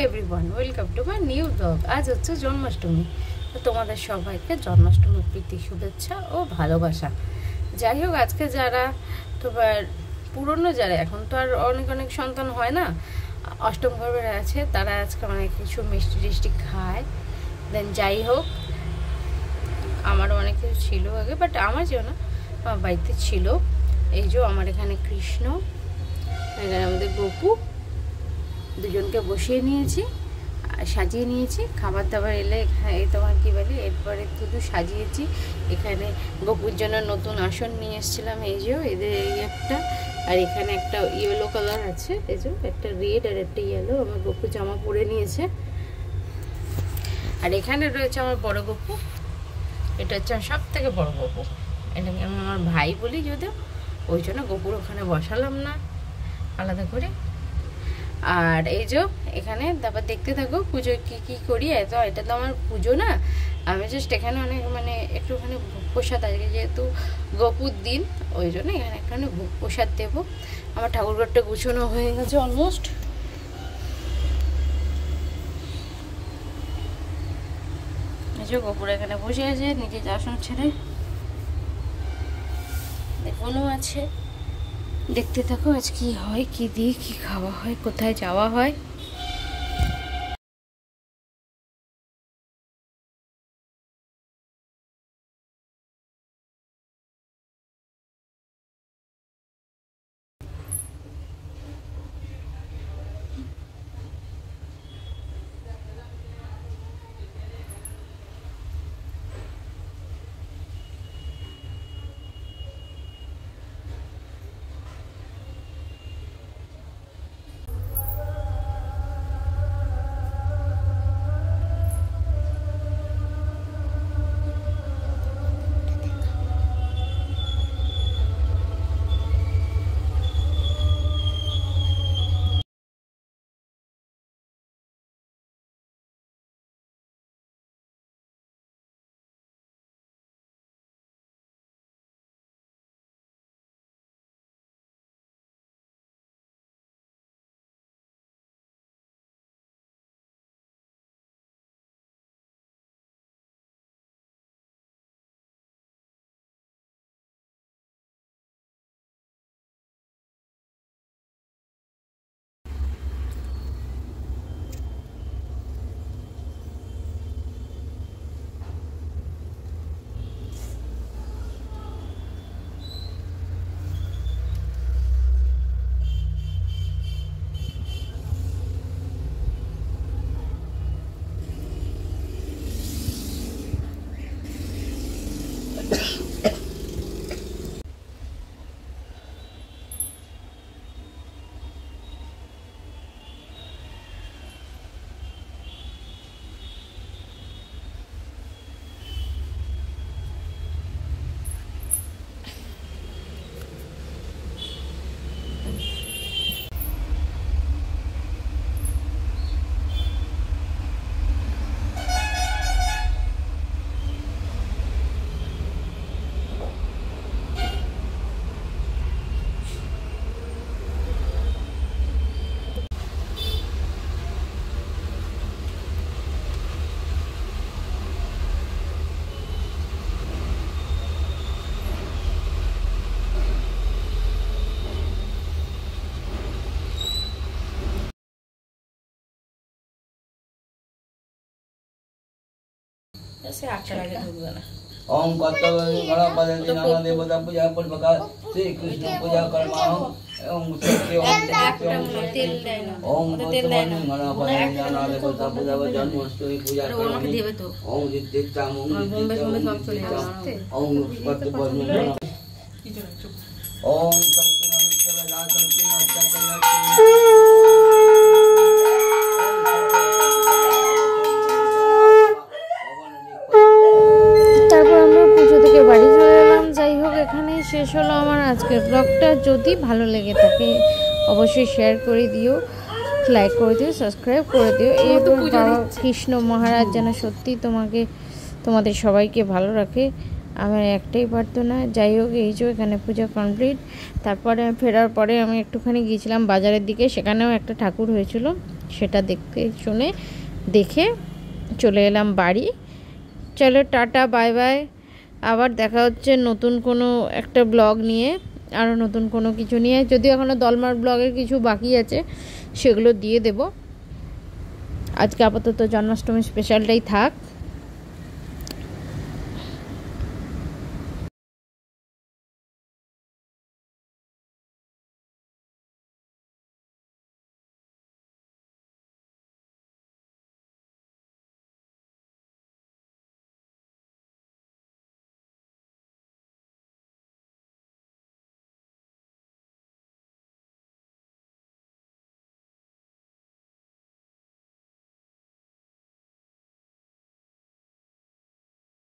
Everyone welcome to my new blog. আজ হচ্ছে জন্মাষ্টমী। তো তোমাদের সবাইকে জন্মাষ্টমীর প্রীতি শুভেচ্ছা ও ভালোবাসা। যাই হোক, আজকে যারা তোমার পুরনো যারা এখন তো আর অনেক অনেক সন্তান হয় না, অষ্টম গর্ভের আছে, তারা আজকে অনেক কিছু মিষ্টি টিষ্টি খায়। দেন যাই হোক, আমারও অনেক কিছু ছিল আগে, বাট আমার ছিল না, আমার বাড়িতে ছিল। এই যে আমার এখানে কৃষ্ণ, এখানে আমাদের গোপু, দুজনকে বসিয়ে নিয়েছি আর সাজিয়ে নিয়েছি। খাবার দাবার এলে এই তোমার কী বলে, এরপরে শুধু সাজিয়েছি। এখানে গোপুর জন্য নতুন আসন নিয়ে এসেছিলাম, এই যে এদের এই একটা, আর এখানে একটা ইয়েলো কালার আছে, এই যে একটা রেড আর একটা ইয়েলো। আমার গোপু জামা পরে নিয়েছে। আর এখানে রয়েছে আমার বড় গোপু, এটা হচ্ছে আমার সব থেকে বড় গোপু। এটাকে আমি আমার ভাই বলি যদিও, ওই জন্য গোপুর ওখানে বসালাম না আলাদা করে। আর এই যে এখানে তারপর দেখতে থাকো পুজোয় কি কি করি। এটা তো আমার পুজো না, আমি জাস্ট এখানে অনেক মানে একটুখানি ভোগ প্রসাদ আজকে যেহেতু গোপুর দিন, ওই জন্য এখানে একটুখানি ভোগ প্রসাদ দেবো। আমার ঠাকুরঘরটা গুছানো হয়ে গেছে অলমোস্ট। এই যে গোপুর এখানে বসে আছে নিজে আসন ছেড়ে, দেখুনও আছে। দেখতে থাকো আজ কি হয়, কি দিয়ে কি খাওয়া হয়, কোথায় যাওয়া হয়। ओम कर्तव्य गणपति नाम देवता पूजा पूर्वक श्री कृष्ण पूजा कर्मा ओम सत्य ओम गणपति नाम देवता पूजा जन्माष्टमी पूजा ओम जित्ता ओम कर्तव्य ओम বাড়ি চলে এলাম। যাই হোক, এখানেই শেষ হলো আমার আজকের ব্লগটা। যদি ভালো লেগে থাকে অবশ্যই শেয়ার করে দিও, লাইক করে দিও, সাবস্ক্রাইব করে দিও। এই বাবা কৃষ্ণ মহারাজ যেন সত্যি তোমাদের সবাইকে ভালো রাখে। আমার একটাই প্রার্থনা। যাই হোক, এই যে এখানে পূজা কমপ্লিট। তারপরে ফেরার পরে আমি একটুখানি গিয়েছিলাম বাজারের দিকে, সেখানেও একটা ঠাকুর হয়েছিল, সেটা দেখে চলে এলাম বাড়ি। চলো টাটা, বাই বাই। আবার দেখা হচ্ছে নতুন কোনো একটা ব্লগ নিয়ে, আরও নতুন কোনো কিছু নিয়ে। যদিও এখনও দলমার ব্লগের কিছু বাকি আছে, সেগুলো দিয়ে দেব। আজকে আপাতত জন্মাষ্টমী স্পেশালটাই থাক।